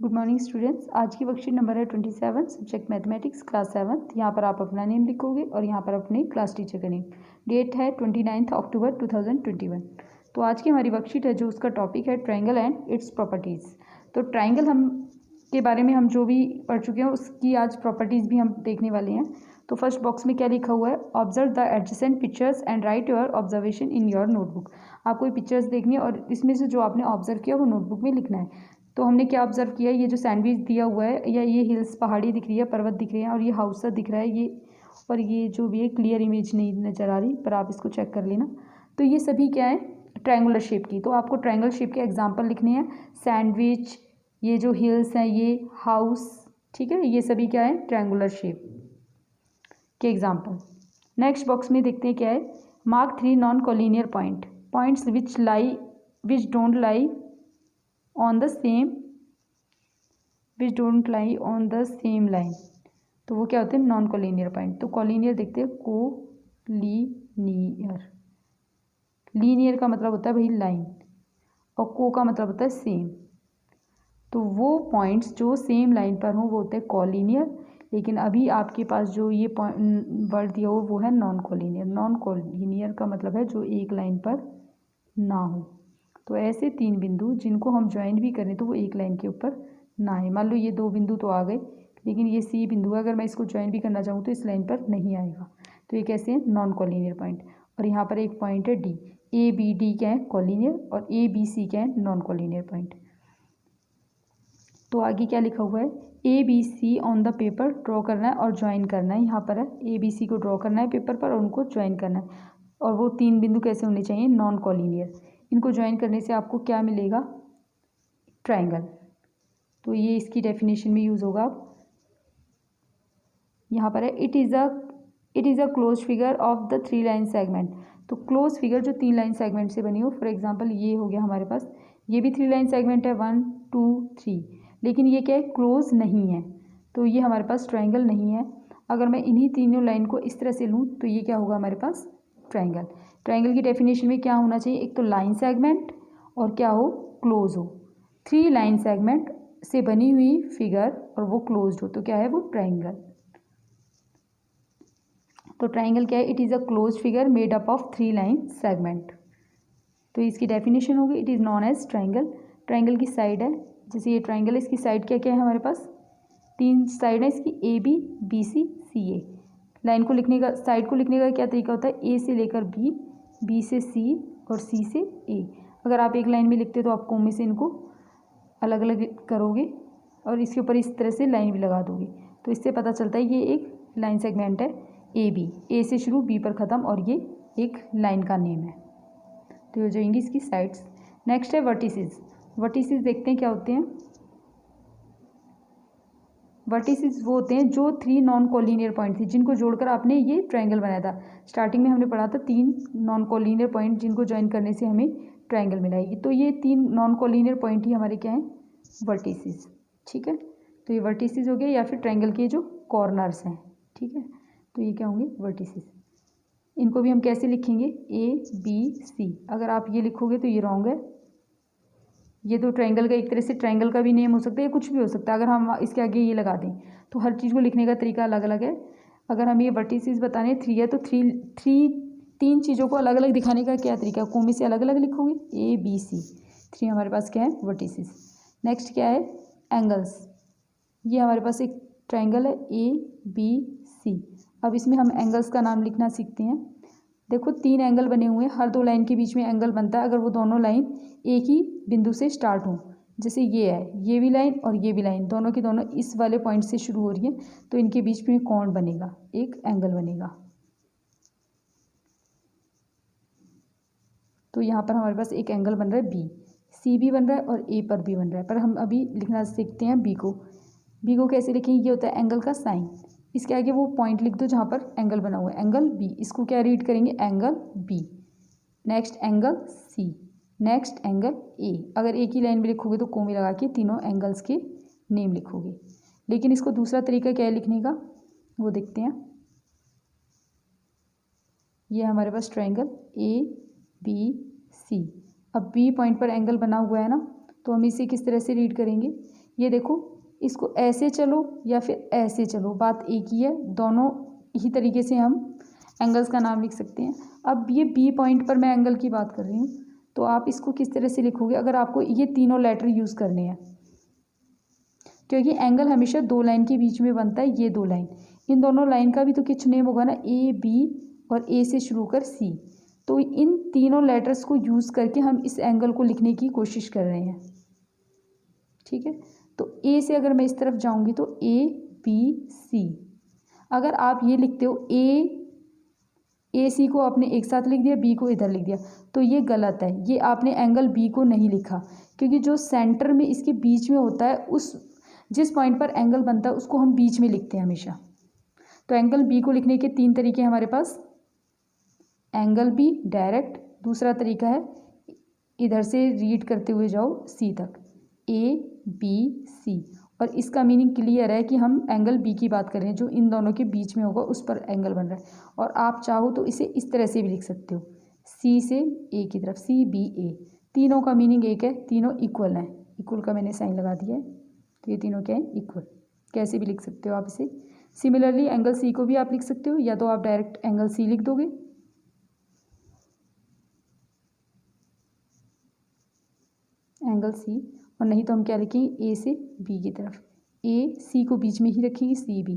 Good morning students. आज की worksheet number है 27, सब्जेक्ट मैथमेटिक्स, क्लास 7। यहाँ पर आप अपना नेम लिखोगे और यहाँ पर अपने क्लास टीचर का नेम। डेट है 29 अक्टूबर 2021। तो आज की हमारी वर्कशीट है जो उसका टॉपिक है ट्रायंगल एंड इट्स प्रॉपर्टीज़। तो ट्रायंगल हम के बारे में हम जो भी पढ़ चुके हैं उसकी आज प्रॉपर्टीज़ भी हम देखने वाले हैं। तो फर्स्ट बॉक्स में क्या लिखा हुआ है, observe the adjacent pictures and right your observation in your notebook. आपको ये पिक्चर्स देखनी है और इसमें से जो आपने ऑब्जर्व किया वो नोटबुक में लिखना है। तो हमने क्या ऑब्जर्व किया, ये जो सैंडविच दिया हुआ है या ये हिल्स पहाड़ी दिख रही है, पर्वत दिख रहे हैं और ये हाउस सा दिख रहा है, ये और ये जो भी है क्लियर इमेज नहीं नज़र आ रही, पर आप इसको चेक कर लेना। तो ये सभी क्या है, ट्रायंगुलर शेप की। तो आपको ट्रायंगल शेप के एग्जांपल लिखने हैं। सैंडविच, ये जो हिल्स हैं, ये हाउस, ठीक है, ये सभी क्या है, ट्रायंगुलर शेप के एग्जाम्पल। नेक्स्ट बॉक्स में देखते हैं क्या है, mark 3 non collinear points which don't lie on the same line. तो वो क्या होते हैं, नॉन कोलिनियर पॉइंट। तो कोलिनियर देखते हैं, लीनियर का मतलब होता है भाई लाइन, और को का मतलब होता है सेम। तो वो पॉइंट्स जो सेम लाइन पर हों वो होते हैं कोलिनियर। लेकिन अभी आपके पास जो ये वर्ड दिया हो वो है नॉन कोलिनियर। नॉन कोलिनियर का मतलब है जो एक लाइन पर ना हो। तो ऐसे 3 बिंदु जिनको हम ज्वाइन भी करें तो वो एक लाइन के ऊपर ना है। मान लो ये 2 बिंदु तो आ गए, लेकिन ये सी बिंदु है, अगर मैं इसको ज्वाइन भी करना चाहूँ तो इस लाइन पर नहीं आएगा। तो ये कैसे हैं, नॉन कोलिनियर पॉइंट। और यहाँ पर एक पॉइंट है डी, ए बी डी क्या है, कोलिनियर, और ए बी सी क्या है, नॉन कोलिनियर पॉइंट। तो आगे क्या लिखा हुआ है, A B C on the paper draw करना है और ज्वाइन करना है। यहाँ पर है ए बी सी को ड्रॉ करना है पेपर पर और उनको ज्वाइन करना है। और वो 3 बिंदु कैसे होने चाहिए, नॉन कोलिनियर। इनको ज्वाइन करने से आपको क्या मिलेगा, ट्रायंगल। तो ये इसकी डेफिनेशन में यूज़ होगा। यहाँ पर है it is a close figure of the 3 line segment. तो क्लोज फिगर जो 3 लाइन सेगमेंट से बनी हो, फॉर एग्जांपल ये हो गया हमारे पास, ये भी 3 लाइन सेगमेंट है, 1 2 3, लेकिन ये क्या है, क्लोज नहीं है, तो ये हमारे पास ट्रायंगल नहीं है। अगर मैं इन्हीं तीनों लाइन को इस तरह से लूँ तो ये क्या होगा हमारे पास, ट्रायंगल। ट्रायंगल की डेफिनेशन में क्या होना चाहिए, एक तो लाइन सेगमेंट और क्या हो, क्लोज हो। 3 लाइन सेगमेंट से बनी हुई फिगर और वो क्लोज्ड हो तो क्या है, वो ट्रायंगल। तो ट्रायंगल क्या है, it is a close figure made up of 3 line segment. तो इसकी डेफिनेशन होगी, it is known as triangle. Triangle की साइड है, जैसे ये ट्रायंगल है, इसकी साइड क्या क्या है हमारे पास, 3 साइड है इसकी, A B, B C, C A. Line को लिखने का, साइड को लिखने का क्या तरीका होता है, ए से लेकर बी, बी से सी और सी से ए। अगर आप एक लाइन में लिखते तो आप कोमे से इनको अलग अलग करोगे और इसके ऊपर इस तरह से लाइन भी लगा दोगे, तो इससे पता चलता है ये एक लाइन सेगमेंट है ए बी, ए से शुरू बी पर ख़त्म, और ये एक लाइन का नेम है। तो हो जाएंगी इसकी साइड्स। नेक्स्ट है वर्टिसेस। वर्टिसेस देखते हैं क्या होते हैं। वर्टिसेस वो होते हैं जो 3 नॉन कोलिनियर पॉइंट थी जिनको जोड़कर आपने ये ट्रायंगल बनाया था। स्टार्टिंग में हमने पढ़ा था 3 नॉन कोलिनियर पॉइंट जिनको ज्वाइन करने से हमें ट्रायंगल मिलाएगी। तो ये 3 नॉन कोलिनियर पॉइंट ही हमारे क्या हैं, वर्टिसेस। ठीक है, तो ये वर्टिसेस हो गए, या फिर ट्रायंगल के जो कॉर्नर्स हैं। ठीक है, तो ये क्या होंगे, वर्टिसेस। इनको भी हम कैसे लिखेंगे, ए बी सी। अगर आप ये लिखोगे तो ये रॉन्ग है। ये तो ट्रायंगल का एक तरह से ट्रायंगल का भी नेम हो सकता है या कुछ भी हो सकता है। अगर हम इसके आगे ये लगा दें तो हर चीज़ को लिखने का तरीका अलग अलग है। अगर हम ये वर्टिसेस बताने 3 है तो 3 चीज़ों को अलग अलग दिखाने का क्या तरीका, कोमे से अलग अलग लिखोगे, ए बी सी, 3 हमारे पास क्या है, वर्टिसेस। नेक्स्ट क्या है, एंगल्स। ये हमारे पास एक ट्रायंगल है ए बी सी। अब इसमें हम एंगल्स का नाम लिखना सीखते हैं। देखो 3 एंगल बने हुए हैं, हर 2 लाइन के बीच में एंगल बनता है अगर वो दोनों लाइन एक ही बिंदु से स्टार्ट हो। जैसे ये है, ये भी लाइन और ये भी लाइन, दोनों की दोनों इस वाले पॉइंट से शुरू हो रही है, तो इनके बीच में कोण बनेगा, एक एंगल बनेगा। तो यहाँ पर हमारे पास एक एंगल बन रहा है बी, सी भी बन रहा है और ए पर भी बन रहा है। पर हम अभी लिखना सीखते हैं बी को। बी को कैसे लिखेंगे, ये होता है एंगल का साइन। इसके आगे वो पॉइंट लिख दो जहाँ पर एंगल बना हुआ है, एंगल बी। इसको क्या रीड करेंगे, angle B. Next angle C, next angle A. अगर एक ही लाइन में लिखोगे तो कोमे लगा के तीनों एंगल्स के नेम लिखोगे। लेकिन इसको दूसरा तरीका क्या है लिखने का, वो देखते हैं। ये हमारे पास ट्रायंगल ए बी सी। अब बी पॉइंट पर एंगल बना हुआ है ना, तो हम इसे किस तरह से रीड करेंगे, ये देखो, इसको ऐसे चलो या फिर ऐसे चलो, बात एक ही है, दोनों ही तरीके से हम एंगल्स का नाम लिख सकते हैं। अब ये बी पॉइंट पर मैं एंगल की बात कर रही हूँ, तो आप इसको किस तरह से लिखोगे अगर आपको ये तीनों लेटर यूज़ करने हैं, क्योंकि एंगल हमेशा दो लाइन के बीच में बनता है, ये दो लाइन, इन दोनों लाइन का भी तो कुछ नेम होगा ना, ए बी और ए से शुरू कर सी, तो इन तीनों लेटर्स को यूज़ करके हम इस एंगल को लिखने की कोशिश कर रहे हैं। ठीक है, तो ए से अगर मैं इस तरफ जाऊंगी तो ए बी सी, अगर आप ये लिखते हो ए सी को आपने एक साथ लिख दिया, बी को इधर लिख दिया, तो ये गलत है, ये आपने एंगल बी को नहीं लिखा, क्योंकि जो सेंटर में इसके बीच में होता है, उस जिस पॉइंट पर एंगल बनता है उसको हम बीच में लिखते हैं हमेशा। तो एंगल बी को लिखने के तीन तरीके हैं हमारे पास, एंगल बी डायरेक्ट, दूसरा तरीका है इधर से रीड करते हुए जाओ सी तक, ए बी सी, और इसका मीनिंग क्लियर है कि हम एंगल बी की बात कर रहे हैं, जो इन दोनों के बीच में होगा उस पर एंगल बन रहा है। और आप चाहो तो इसे इस तरह से भी लिख सकते हो, सी से ए की तरफ, सी बी ए, तीनों का मीनिंग एक है, तीनों इक्वल हैं, इक्वल का मैंने साइन लगा दिया है, तो ये तीनों क्या है, इक्वल, कैसे भी लिख सकते हो आप इसे। सिमिलरली एंगल सी को भी आप लिख सकते हो, या तो आप डायरेक्ट एंगल सी लिख दोगे, एंगल सी, और नहीं तो हम क्या लिखेंगे, ए से बी की तरफ, ए सी को बीच में ही रखेंगे, सी बी,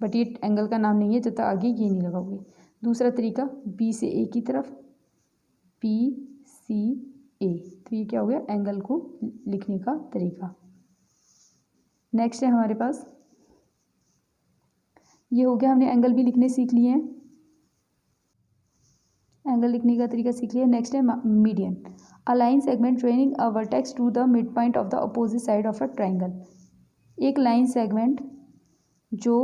बट ये एंगल का नाम नहीं है जब तक आगे ये नहीं लगाओगे। दूसरा तरीका, बी से ए की तरफ, बी सी ए, तो ये क्या हो गया, एंगल को लिखने का तरीका। नेक्स्ट है हमारे पास, ये हो गया, हमने एंगल भी लिखने सीख लिए हैं, एंगल लिखने का तरीका सीख लिया। नेक्स्ट है median, a line segment joining a vertex to the mid point of the opposite side of a triangle, एक लाइन सेगमेंट जो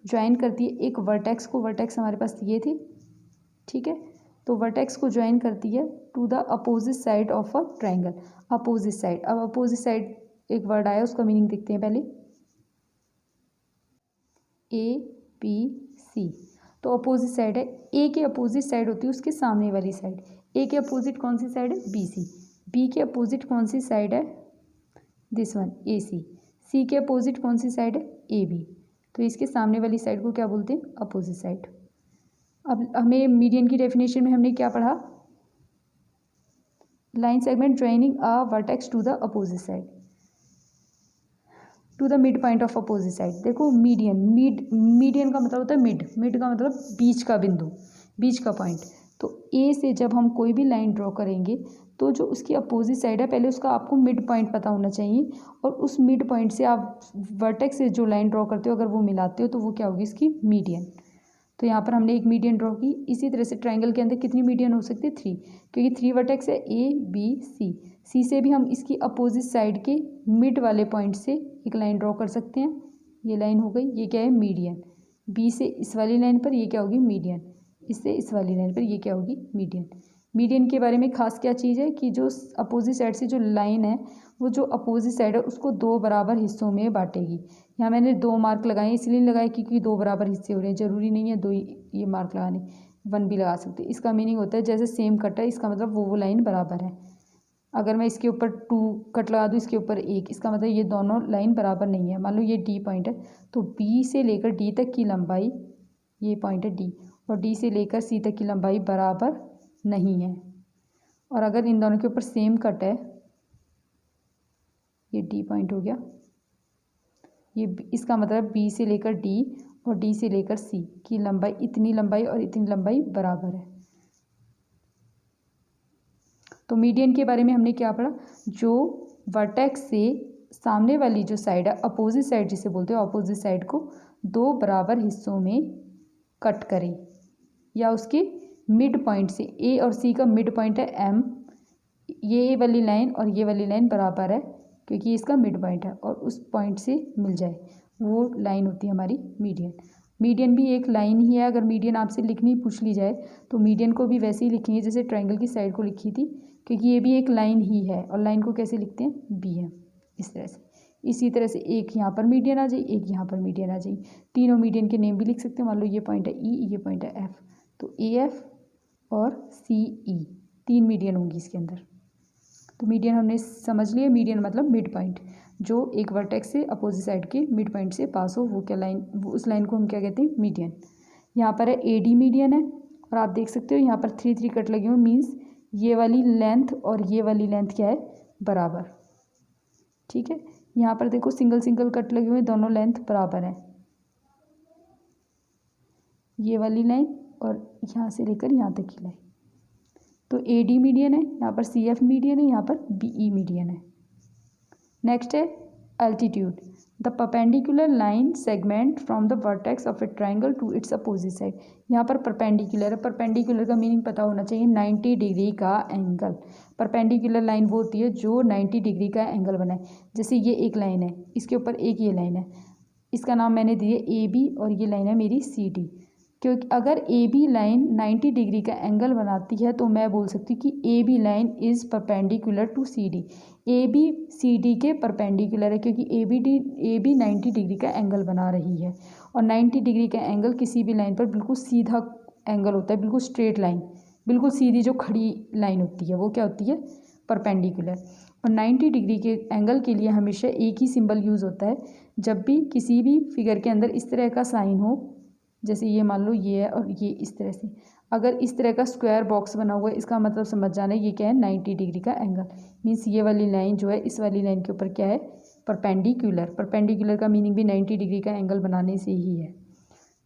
ज्वाइन करती है एक वर्टेक्स को, वर्टेक्स हमारे पास ये थी, ठीक है, तो वर्टेक्स को ज्वाइन करती है to the opposite side of a triangle, opposite side. अब अपोजिट साइड एक वर्ड आया, उसका मीनिंग देखते हैं पहले, ए बी सी, तो अपोजिट साइड है, ए के अपोजिट साइड होती है उसके सामने वाली साइड, ए के अपोजिट कौन सी साइड है, बी सी, बी के अपोजिट कौन सी साइड है, दिस वन ए सी के अपोजिट कौन सी साइड है, ए बी, तो इसके सामने वाली साइड को क्या बोलते हैं, अपोजिट साइड। अब हमें मीडियन की डेफिनेशन में हमने क्या पढ़ा, line segment joining a vertex to the opposite side, to the mid point of opposite side. देखो मीडियन, मीडियन का मतलब होता है मिड, मिड का मतलब बीच का बिंदु, बीच का पॉइंट। तो ए से जब हम कोई भी लाइन ड्रॉ करेंगे तो जो उसकी अपोजिट साइड है, पहले उसका आपको मिड पॉइंट पता होना चाहिए, और उस मिड पॉइंट से आप वर्टेक्स से जो लाइन ड्रॉ करते हो अगर वो मिलाते हो तो वो क्या होगी, इसकी मीडियन। तो यहाँ पर हमने एक मीडियन ड्रॉ की। इसी तरह से ट्राइंगल के अंदर कितनी मीडियन हो सकती है, 3, क्योंकि 3 वर्टेक्स है, ए बी सी, सी से भी हम इसकी अपोजिट साइड के मिड वाले पॉइंट से एक लाइन ड्रॉ कर सकते हैं, ये लाइन हो गई, ये क्या है, मीडियन। बी से इस वाली लाइन पर ये क्या होगी, मीडियन, इससे इस वाली लाइन पर ये क्या होगी, मीडियन। मीडियन के बारे में खास क्या चीज़ है कि जो अपोजिट साइड से जो लाइन है वो जो अपोजिट साइड है उसको दो बराबर हिस्सों में बांटेगी। यहाँ मैंने 2 मार्क लगाए, इसलिए लगाए क्योंकि 2 बराबर हिस्से हो रहे हैं, ज़रूरी नहीं है 2 ये मार्क लगाने, 1 भी लगा सकते। इसका मीनिंग होता है जैसे सेम कट है, इसका मतलब वो लाइन बराबर है। अगर मैं इसके ऊपर 2 कट लगा दूँ, इसके ऊपर 1, इसका मतलब ये दोनों लाइन बराबर नहीं है। मान लो ये डी पॉइंट है, तो बी से लेकर डी तक की लंबाई, ये पॉइंट है डी, और डी से लेकर सी तक की लंबाई बराबर नहीं है। और अगर इन दोनों के ऊपर सेम कट है, ये डी पॉइंट हो गया, ये इसका मतलब बी से लेकर डी और डी से लेकर सी की लंबाई, इतनी लंबाई और इतनी लंबाई बराबर है। तो मीडियन के बारे में हमने क्या पढ़ा, जो वर्टेक्स से सामने वाली जो साइड है, अपोजिट साइड जिसे बोलते हो, अपोजिट साइड को 2 बराबर हिस्सों में कट करे, या उसके मिड पॉइंट से, ए और सी का मिड पॉइंट है एम, ये वाली लाइन और ये वाली लाइन बराबर है क्योंकि इसका मिड पॉइंट है, और उस पॉइंट से मिल जाए, वो लाइन होती है हमारी मीडियन। मीडियन भी एक लाइन ही है। अगर मीडियन आपसे लिखनी पूछ ली जाए तो मीडियन को भी वैसे ही लिखेंगे जैसे ट्रायंगल की साइड को लिखी थी, क्योंकि ये भी एक लाइन ही है, और लाइन को कैसे लिखते हैं, बी है, इस तरह से। इसी तरह से एक यहाँ पर मीडियन आ जाए, एक यहाँ पर मीडियन आ जाए, तीनों मीडियन के नेम भी लिख सकते हैं। मान लो ये पॉइंट है ई, ये पॉइंट है एफ, तो ए एफ और सी ई 3 मीडियन होंगी इसके अंदर। तो मीडियन हमने समझ लिया, मीडियन मतलब मिड पॉइंट, जो एक वर्टेक्स से अपोजिट साइड के मिड पॉइंट से पास हो, वो क्या लाइन, वो उस लाइन को हम क्या कहते हैं, मीडियन। यहाँ पर है AD मीडियन है, और आप देख सकते हो यहाँ पर 3 कट लगे हुए, मीन्स ये वाली लेंथ और ये वाली लेंथ क्या है, बराबर। ठीक है, यहाँ पर देखो सिंगल कट लगे हुए, दोनों लेंथ बराबर है, ये वाली लाइन और यहाँ से लेकर यहाँ तक की लाइन। तो AD मीडियन है, यहाँ पर CF मीडियन है, यहाँ पर BE मीडियन है। नेक्स्ट है altitude, the perpendicular line segment from the vertex of a triangle to its opposite side. यहाँ पर परपेंडिकुलर है, परपेंडिकुलर का मीनिंग पता होना चाहिए, 90 डिग्री का एंगल। परपेंडिकुलर लाइन वो होती है जो 90 डिग्री का एंगल बनाए। जैसे ये एक लाइन है, इसके ऊपर एक ये लाइन है, इसका नाम मैंने दिया AB और ये लाइन है मेरी CD। क्योंकि अगर AB लाइन 90 डिग्री का एंगल बनाती है तो मैं बोल सकती हूँ कि AB line is perpendicular to CD। AB CD के परपेंडिकुलर है, क्योंकि AB 90 डिग्री का एंगल बना रही है, और 90 डिग्री का एंगल किसी भी लाइन पर बिल्कुल सीधा एंगल होता है, बिल्कुल स्ट्रेट लाइन, बिल्कुल सीधी जो खड़ी लाइन होती है वो क्या होती है, परपेंडिकुलर। और 90 डिग्री के एंगल के लिए हमेशा एक ही सिंबल यूज़ होता है। जब भी किसी भी फिगर के अंदर इस तरह का साइन हो, जैसे ये मान लो ये है और ये इस तरह से, अगर इस तरह का स्क्वायर बॉक्स बना हुआ है, इसका मतलब समझ जाना ये क्या है, 90 डिग्री का एंगल। मीन्स ये वाली लाइन जो है इस वाली लाइन के ऊपर क्या है, परपेंडिकुलर। परपेंडिकुलर का मीनिंग भी 90 डिग्री का एंगल बनाने से ही है।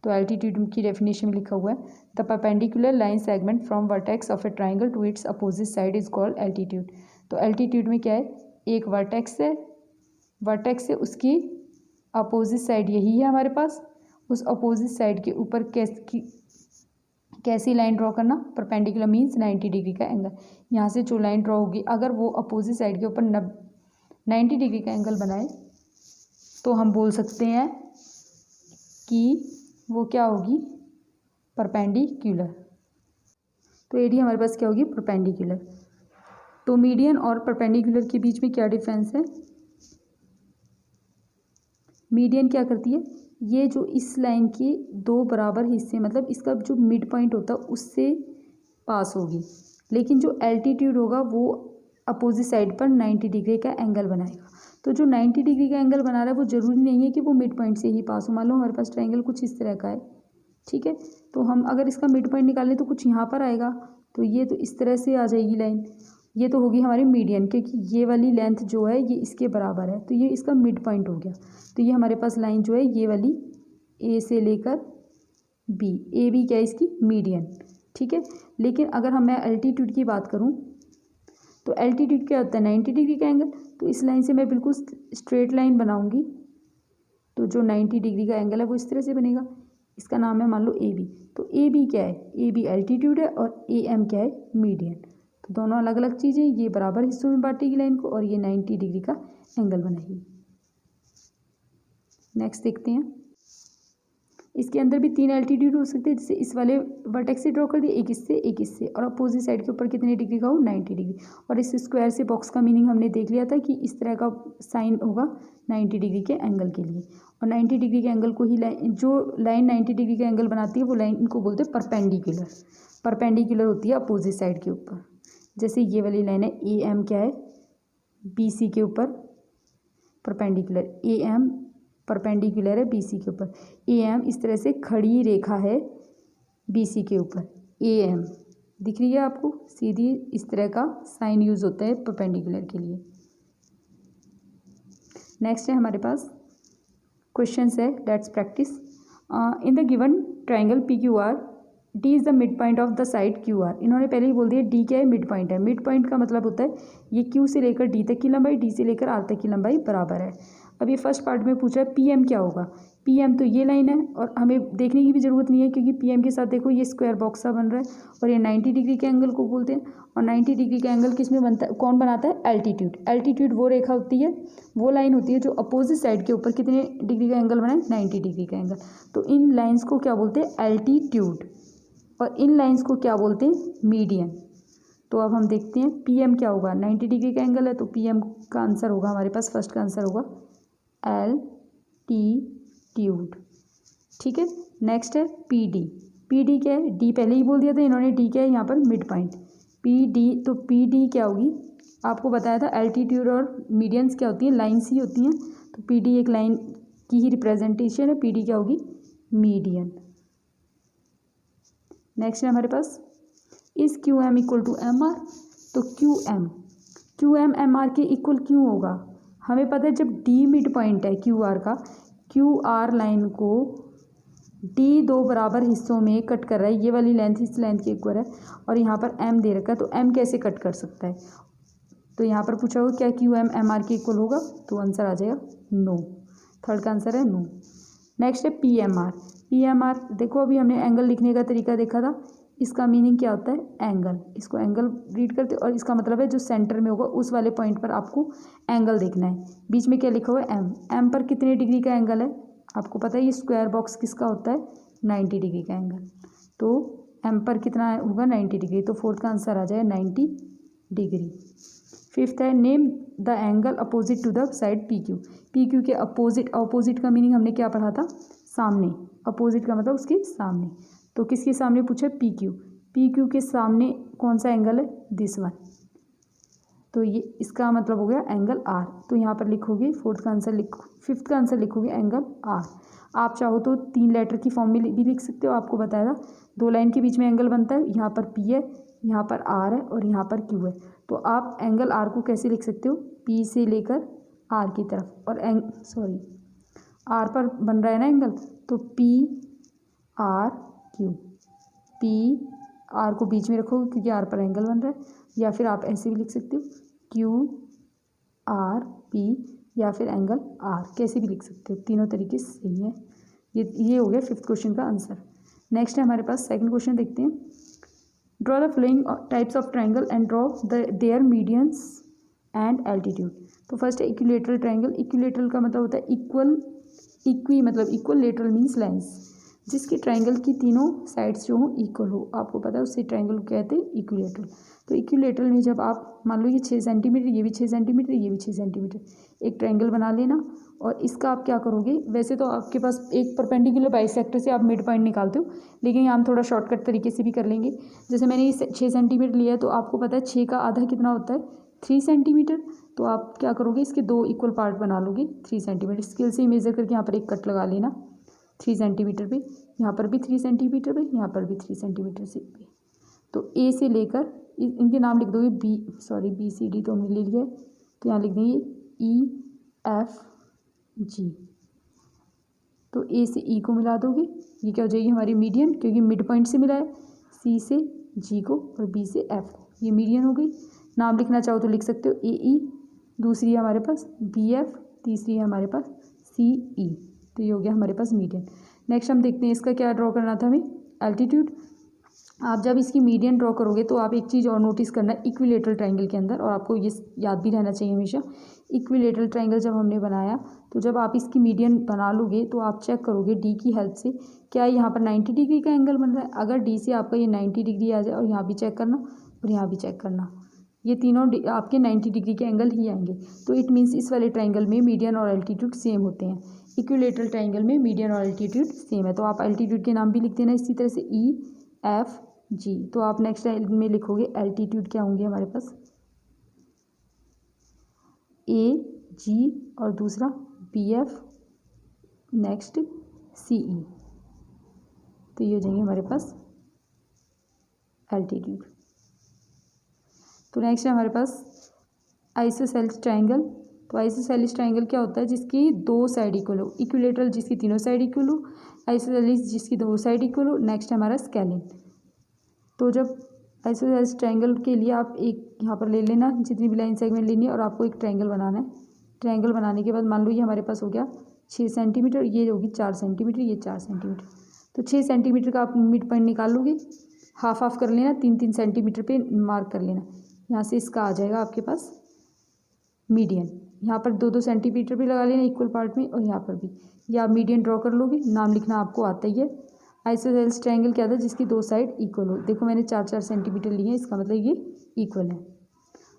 तो एल्टीट्यूड की डेफिनेशन में लिखा हुआ है, the perpendicular line segment from vertex of a triangle to its opposite side is called altitude. तो एल्टीट्यूड में क्या है, एक वर्टेक्स है, वर्टेक्स से उसकी अपोजिट साइड यही है हमारे पास, उस अपोजिट साइड के ऊपर कैसी लाइन ड्रॉ करना, परपेंडिकुलर मीन्स 90 डिग्री का एंगल। यहाँ से जो लाइन ड्रॉ होगी, अगर वो अपोजिट साइड के ऊपर 90 डिग्री का एंगल बनाए तो हम बोल सकते हैं कि वो क्या होगी, परपेंडिकुलर। तो AD हमारे पास क्या होगी, परपेंडिकुलर। तो मीडियन और परपेंडिकुलर के बीच में क्या डिफरेंस है, मीडियन क्या करती है, ये जो इस लाइन के दो बराबर हिस्से, मतलब इसका जो मिड पॉइंट होता है उससे पास होगी, लेकिन जो एल्टीट्यूड होगा वो अपोजिट साइड पर 90 डिग्री का एंगल बनाएगा। तो जो 90 डिग्री का एंगल बना रहा है वो ज़रूरी नहीं है कि वो मिड पॉइंट से ही पास हो। मान लो हमारे पास ट्रायंगल कुछ इस तरह का है, ठीक है, तो हम अगर इसका मिड पॉइंट निकालें तो कुछ यहाँ पर आएगा, तो ये तो इस तरह से आ जाएगी लाइन, ये तो होगी हमारी मीडियन, क्योंकि ये वाली लेंथ जो है ये इसके बराबर है, तो ये इसका मिड पॉइंट हो गया। तो ये हमारे पास लाइन जो है ये वाली A से लेकर B, AB क्या है इसकी, मीडियन, ठीक है। लेकिन अगर मैं एल्टीट्यूड की बात करूँ तो एल्टीट्यूड क्या होता है, 90 डिग्री का एंगल। तो इस लाइन से मैं बिल्कुल स्ट्रेट लाइन बनाऊंगी, तो जो 90 डिग्री का एंगल है वो इस तरह से बनेगा, इसका नाम है मान लो AB। तो AB क्या है, AB एल्टीट्यूड है और AM क्या है, मीडियन। तो दोनों अलग अलग चीज़ें, ये बराबर हिस्सों में बांटेगी लाइन को और ये 90 डिग्री का एंगल बनाएगी। नेक्स्ट देखते हैं, इसके अंदर भी 3 एल्टीट्यूड हो सकते हैं, जैसे इस वाले वर्टेक्स से ड्रॉ कर दिए, एक इससे और अपोजिट साइड के ऊपर कितने डिग्री का हो, 90 डिग्री। और इस स्क्वायर से बॉक्स का मीनिंग हमने देख लिया था कि इस तरह का साइन होगा 90 डिग्री के एंगल के लिए, और 90 डिग्री के एंगल को ही जो लाइन 90 डिग्री का एंगल बनाती है वो लाइन इनको बोलते हैं परपेंडिकुलर। परपेंडिकुलर होती है अपोजिट साइड के ऊपर। जैसे ये वाली लाइन है AM क्या है, BC के ऊपर परपेंडिकुलर, AM परपेंडिकुलर है BC के ऊपर, AM इस तरह से खड़ी रेखा है BC के ऊपर, AM दिख रही है आपको, सीधी इस तरह का साइन यूज होता है परपेंडिकुलर के लिए। नेक्स्ट है हमारे पास क्वेश्चंस है, let's practice. In the given triangle PQR, D is the mid point of the side QR। इन्होंने पहले ही बोल दिया D क्या है, मिड पॉइंट है। मिड पॉइंट का मतलब होता है ये Q से लेकर D तक की लंबाई, D से लेकर R तक की लंबाई बराबर है। अब ये फर्स्ट पार्ट में पूछा है PM क्या होगा, PM तो ये लाइन है और हमें देखने की भी ज़रूरत नहीं है, क्योंकि PM के साथ देखो ये स्क्वायर बॉक्स सा बन रहा है और ये 90 डिग्री के एंगल को बोलते हैं। और 90 डिग्री का एंगल किस में बनता है, कौन बनाता है, एल्टीट्यूड। एल्टीट्यूड वो रेखा होती है, वो लाइन होती है जो अपोजिट साइड के ऊपर कितने डिग्री का एंगल बनाए, 90 डिग्री का एंगल। तो इन लाइन्स को क्या बोलते हैं, एल्टीट्यूड, और इन लाइन्स को क्या बोलते हैं, मीडियन। तो अब हम देखते हैं PM क्या होगा, 90 डिग्री का एंगल है तो PM का आंसर होगा हमारे पास, फर्स्ट का आंसर होगा एल्टीट्यूड, ठीक है। नेक्स्ट है PD। PD क्या है, D पहले ही बोल दिया था इन्होंने, D क्या है यहाँ पर, मिड पॉइंट। PD तो PD क्या होगी, आपको बताया था एल्टीट्यूड और मीडियंस क्या होती हैं, लाइन्स ही होती हैं। तो पी डी एक लाइन की ही रिप्रेजेंटेशन है, पी डी क्या होगी, मीडियन। नेक्स्ट है हमारे पास is Q M equal to M R. तो क्यू एम एम आर के इक्वल क्यों होगा, हमें पता है जब डी मिड पॉइंट है क्यू आर का, क्यू आर लाइन को डी दो बराबर हिस्सों में कट कर रहा है, ये वाली लेंथ इस लेंथ के इक्वल है और यहाँ पर एम दे रखा है, तो एम कैसे कट कर सकता है। तो यहाँ पर पूछा होगा क्या क्यू एम एम आर के इक्वल होगा, तो आंसर आ जाएगा नो। थर्ड का आंसर है नो। नेक्स्ट है P M R. P M R देखो अभी हमने एंगल लिखने का तरीका देखा था, इसका मीनिंग क्या होता है, एंगल। इसको एंगल रीड करते और इसका मतलब है जो सेंटर में होगा उस वाले पॉइंट पर आपको एंगल देखना है। बीच में क्या लिखा हुआ है, एम। एम पर कितने डिग्री का एंगल है, आपको पता है ये स्क्वायर बॉक्स किसका होता है, 90 डिग्री का एंगल। तो एम पर कितना होगा, 90 डिग्री। तो फोर्थ का आंसर आ जाएगा 90 डिग्री। फिफ्थ है name the angle opposite to the side P Q. P Q के अपोजिट, अपोजिट का मीनिंग हमने क्या पढ़ा था, सामने। अपोजिट का मतलब उसके सामने। तो किसके सामने पूछा, पी क्यू। पी क्यू के सामने कौन सा एंगल है, दिस वन। तो ये इसका मतलब हो गया एंगल आर। तो यहाँ पर लिखोगे फिफ्थ का आंसर लिखोगे एंगल आर। आप चाहो तो 3 लेटर की फॉर्म में भी लिख सकते हो, आपको बताया था 2 लाइन के बीच में एंगल बनता है, यहाँ पर पी है, यहाँ पर आर है और यहाँ पर क्यू है। तो आप एंगल आर को कैसे लिख सकते हो, पी से लेकर आर की तरफ, और आर पर बन रहा है ना एंगल, तो P R Q. P R को बीच में रखोगे क्योंकि आर पर एंगल बन रहा है, या फिर आप ऐसे भी लिख सकते हो क्यू आर पी, या फिर एंगल आर, कैसे भी लिख सकते हो, तीनों तरीके से सही है। ये हो गया 5th क्वेश्चन का आंसर। नेक्स्ट है हमारे पास 2nd क्वेश्चन, देखते हैं। Draw the following types of triangle and draw their medians and altitude. तो फर्स्ट है इक्विलेटरल ट्राइंगल। इक्विलेटरल का मतलब होता है इक्वी मतलब इक्वल, लेटरल मीन्स लाइन्स, जिसके ट्राइंगल की तीनों साइड्स जो हो इक्वल हो, आपको पता है उससे ट्राइंगल कहते हैं इक्विलेटरल। तो इक्विलेटरल में जब आप मान लो ये 6 सेंटीमीटर, ये भी 6 सेंटीमीटर, ये भी 6 सेंटीमीटर, एक ट्राइंगल बना लेना। और इसका आप क्या करोगे, वैसे तो आपके पास एक परपेंडिकुलर बाइसेक्टर से आप मिड पॉइंट निकालते हो, लेकिन यहाँ हम थोड़ा शॉर्टकट तरीके से भी कर लेंगे। जैसे मैंने ये 6 सेंटीमीटर लिया है, तो आपको पता है 6 का आधा कितना होता है, 3 सेंटीमीटर। तो आप क्या करोगे, इसके 2 इक्वल पार्ट बना लोगे 3 सेंटीमीटर। स्केल से ही मेजर करके यहाँ पर एक कट लगा लेना 3 सेंटीमीटर पे, यहाँ पर भी 3 सेंटीमीटर पे, यहाँ पर भी 3 सेंटीमीटर से पे। तो ए से लेकर इनके नाम लिख दोगे, बी सी डी तो हमने ले लिया है, तो यहाँ लिख देंगे ई एफ जी। तो ए से ई को मिला दोगे, ये क्या हो जाएगी हमारी मीडियन, क्योंकि मिड पॉइंट से मिला है। सी से जी को और बी से एफ को, ये मीडियन हो गई। नाम लिखना चाहो तो लिख सकते हो ए ई, दूसरी है हमारे पास बी एफ, तीसरी है हमारे पास सी ई। तो ये हो गया हमारे पास मीडियन। नेक्स्ट हम देखते हैं इसका क्या ड्रॉ करना था हमें, एल्टीट्यूड। आप जब इसकी मीडियन ड्रॉ करोगे तो आप एक चीज़ और नोटिस करना है इक्विलेटरल ट्राइंगल के अंदर, और आपको ये याद भी रहना चाहिए हमेशा, इक्विलेटरल ट्राइंगल जब हमने बनाया तो जब आप इसकी मीडियन बना लोगे तो आप चेक करोगे डी की हेल्प से क्या यहाँ पर 90 डिग्री का एंगल बन रहा है। अगर डी से आपका ये 90 डिग्री आ जाए, और यहाँ भी चेक करना और यहाँ भी चेक करना, ये तीनों आपके 90 डिग्री के एंगल ही आएंगे, तो इट मीन्स इस वाले ट्राइंगल में मीडियन और एल्टीट्यूड सेम होते हैं। इक्विलेटरल ट्राइंगल में मीडियन और एल्टीट्यूड सेम है, तो आप एल्टीट्यूड के नाम भी लिख देना इसी तरह से ई एफ जी। तो आप नेक्स्ट में लिखोगे एल्टीट्यूड क्या होंगे हमारे पास, ए जी और दूसरा बी एफ, नेक्स्ट सी ई। तो ये हो जाएंगे हमारे पास एल्टीट्यूड। तो नेक्स्ट है हमारे पास आइसोसेलेस ट्राइंगल। तो आइसोसेलेस ट्राइंगल क्या होता है, जिसकी 2 साइड इक्वल हो। इक्विलेटरल जिसकी तीनों साइड इक्वल हो, आइसोसेलेस जिसकी 2 साइड इक्वल हो। नेक्स्ट है हमारा स्केलिन। तो जब आइसोसेलेस ट्राइंगल के लिए आप एक यहाँ पर ले लेना जितनी भी लाइन सेगमेंट लेनी है, और आपको एक ट्राइंगल बनाना है। ट्राइंगल बनाने के बाद मान लो ये हमारे पास हो गया 6 सेंटीमीटर, ये होगी 4 सेंटीमीटर, ये 4 सेंटीमीटर। तो 6 सेंटीमीटर का आप मिड पॉइंट निकाल लोगे, हाफ हाफ कर लेना, 3-3 सेंटीमीटर पे मार्क कर लेना। यहाँ से इसका आ जाएगा आपके पास मीडियन। यहाँ पर 2-2 सेंटीमीटर भी लगा लेना इक्वल पार्ट में, और यहाँ पर भी। या आप मीडियन ड्रॉ कर लोगे, नाम लिखना आपको आता ही है। आइसोसेलेस ट्राइंगल क्या था, जिसकी 2 साइड इक्वल हो। देखो मैंने 4-4 सेंटीमीटर लिए हैं, इसका मतलब ये इक्वल है।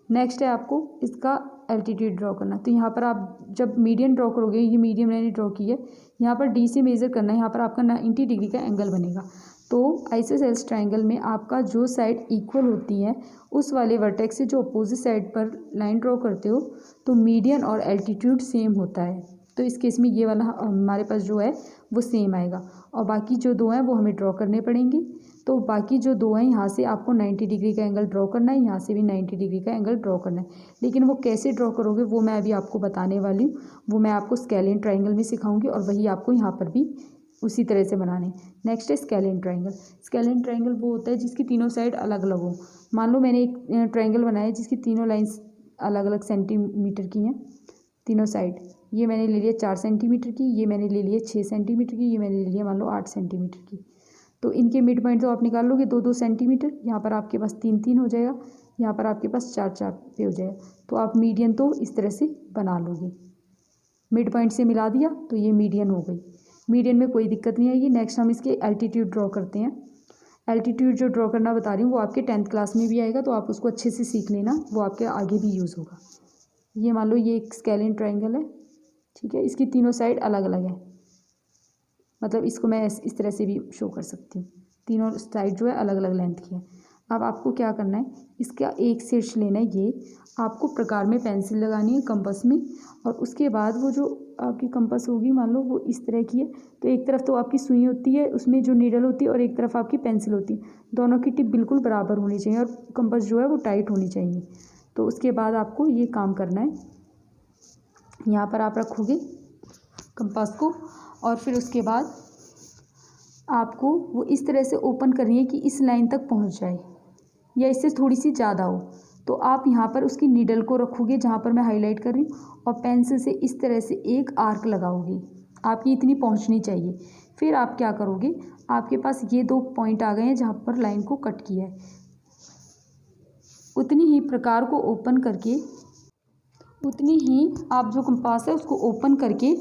नेक्स्ट है आपको इसका एल्टीट्यूड ड्रॉ करना। तो यहाँ पर आप जब मीडियन ड्रॉ करोगे, ये मीडियन मैंने ड्रॉ की है, यहाँ पर डी से मेज़र करना है, यहाँ पर आपका 90 डिग्री का एंगल बनेगा। तो आइसोसेलेस ट्रायंगल में आपका जो साइड इक्वल होती है उस वाले वर्टेक्स से जो अपोजिट साइड पर लाइन ड्रॉ करते हो तो मीडियन और एल्टीट्यूड सेम होता है। तो इस केस में ये वाला हमारे पास जो है वो सेम आएगा और बाकी जो दो हैं वो हमें ड्रॉ करने पड़ेंगे। तो बाकी जो दो हैं यहाँ से आपको 90 डिग्री का एंगल ड्रॉ करना है, यहाँ से भी 90 डिग्री का एंगल ड्रॉ करना है। लेकिन वो कैसे ड्रॉ करोगे वो मैं अभी आपको बताने वाली हूँ, वो मैं आपको स्केलियन ट्रायंगल में सिखाऊंगी और वही आपको यहाँ पर भी उसी तरह से बनाने। नेक्स्ट है स्केलियन ट्रायंगल। स्केलियन ट्रायंगल वो होता है जिसकी तीनों साइड अलग अलग हो। मान लो मैंने एक ट्रायंगल बनाया है जिसकी तीनों लाइंस अलग अलग सेंटीमीटर की हैं, तीनों साइड। ये मैंने ले लिया 4 सेंटीमीटर की, ये मैंने ले लिया 6 सेंटीमीटर की, ये मैंने ले लिया मान लो 8 सेंटीमीटर की। तो इनके मिड पॉइंट तो आप निकाल लोगे 2-2 सेंटीमीटर, यहाँ पर आपके पास 3-3 हो जाएगा, यहाँ पर आपके पास 4-4 पे हो जाएगा। तो आप मीडियन तो इस तरह से बना लोगे। मिड पॉइंट से मिला दिया तो ये मीडियन हो गई। मीडियन में कोई दिक्कत नहीं आएगी। नेक्स्ट हम इसके एल्टीट्यूड ड्रॉ करते हैं। एल्टीट्यूड जो ड्रॉ करना बता रही हूँ वो आपके 10th क्लास में भी आएगा, तो आप उसको अच्छे से सीख लेना, वो आपके आगे भी यूज़ होगा। ये मान लो ये एक स्केलियन ट्रायंगल है, ठीक है। इसकी तीनों साइड अलग अलग है, मतलब इसको मैं इस तरह से भी शो कर सकती हूँ। तीनों साइड जो है अलग अलग लेंथ की है। अब आपको क्या करना है, इसका एक शीर्ष लेना है, ये आपको प्रकार में पेंसिल लगानी है कंपास में, और उसके बाद वो जो आपकी कंपास होगी मान लो वो इस तरह की है, तो एक तरफ तो आपकी सुई होती है उसमें जो नीडल होती है और एक तरफ आपकी पेंसिल होती है। दोनों की टिप बिल्कुल बराबर होनी चाहिए और कंपास जो है वो टाइट होनी चाहिए। तो उसके बाद आपको ये काम करना है, यहाँ पर आप रखोगे कंपास को और फिर उसके बाद आपको वो इस तरह से ओपन करनी है कि इस लाइन तक पहुँच जाए या इससे थोड़ी सी ज़्यादा हो। तो आप यहाँ पर उसकी नीडल को रखोगे जहाँ पर मैं हाईलाइट कर रही हूँ और पेंसिल से इस तरह से एक आर्क लगाओगे, आपकी इतनी पहुँचनी चाहिए। फिर आप क्या करोगे, आपके पास ये 2 पॉइंट आ गए हैं जहाँ पर लाइन को कट किया है, उतनी ही प्रकार को ओपन करके, उतनी ही आप जो कंपास है उसको ओपन करके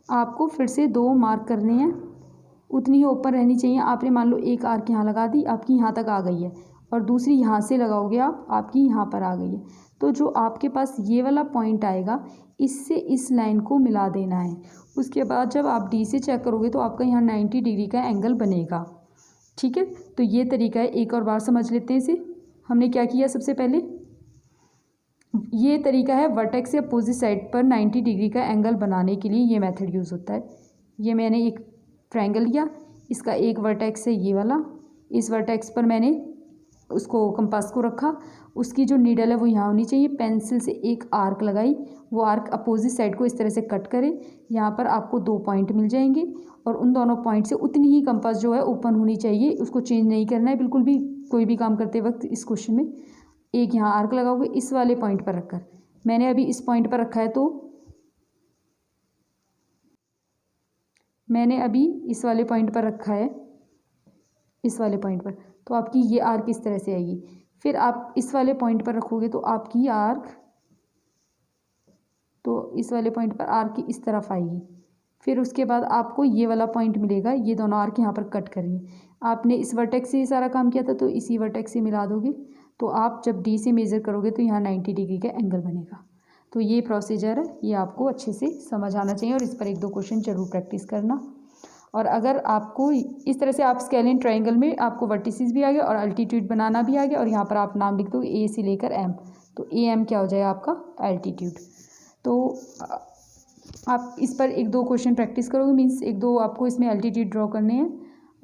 आपको फिर से 2 मार्क करने हैं, उतनी ही ओपन रहनी चाहिए। आपने मान लो एक आर्क यहाँ लगा दी, आपकी यहाँ तक आ गई है, और दूसरी यहाँ से लगाओगे आप, आपकी यहाँ पर आ गई है। तो जो आपके पास ये वाला पॉइंट आएगा इससे इस लाइन को मिला देना है। उसके बाद जब आप डी से चेक करोगे तो आपका यहाँ 90 डिग्री का एंगल बनेगा, ठीक है। तो ये तरीका है, एक और बार समझ लेते हैं इसे। हमने क्या किया, सबसे पहले ये तरीका है वर्टेक्स से अपोजिट साइड पर 90 डिग्री का एंगल बनाने के लिए ये मेथड यूज़ होता है। ये मैंने एक ट्रायंगल लिया, इसका एक वर्टेक्स है ये वाला, इस वर्टेक्स पर मैंने उसको कंपास को रखा, उसकी जो नीडल है वो यहाँ होनी चाहिए। पेंसिल से एक आर्क लगाई, वो आर्क अपोजिट साइड को इस तरह से कट करे, यहाँ पर आपको 2 पॉइंट मिल जाएंगे और उन दोनों पॉइंट से उतनी ही कंपास जो है ओपन होनी चाहिए, उसको चेंज नहीं करना है बिल्कुल भी कोई भी काम करते वक्त। इस क्वेश्चन में एक यहाँ आर्क लगाओगे इस वाले पॉइंट पर रखकर, मैंने अभी इस पॉइंट पर रखा है तो मैंने अभी इस वाले पॉइंट पर रखा है, इस वाले पॉइंट पर, तो आपकी ये आर्क इस तरह से आएगी। फिर आप इस वाले पॉइंट पर रखोगे तो आपकी आर्क, तो इस वाले पॉइंट पर आर्क की इस तरफ आएगी। फिर उसके बाद आपको ये वाला पॉइंट मिलेगा, ये दोनों आर्क यहाँ पर कट करेंगे। आपने इस वर्टेक्स से ये सारा काम किया था तो इसी वर्टेक्स से मिला दोगे, तो आप जब डी से मेज़र करोगे तो यहाँ 90 डिग्री का एंगल बनेगा। तो ये प्रोसीजर है, ये आपको अच्छे से समझ आना चाहिए और इस पर 1-2 क्वेश्चन जरूर प्रैक्टिस करना। और अगर आपको इस तरह से आप स्केलियन ट्रायंगल में आपको वर्टिसेस भी आ गया और अल्टीट्यूड बनाना भी आ गया, और यहाँ पर आप नाम लिख दो ए से लेकर एम, तो ए एम क्या हो जाएगा आपका एल्टीट्यूड। तो आप इस पर 1-2 क्वेश्चन प्रैक्टिस करोगे, मीन्स 1-2 आपको इसमें एल्टीट्यूड ड्रॉ करने हैं।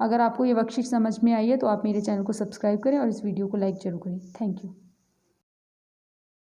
अगर आपको ये वर्कशीट समझ में आई है तो आप मेरे चैनल को सब्सक्राइब करें और इस वीडियो को लाइक जरूर करें। Thank you.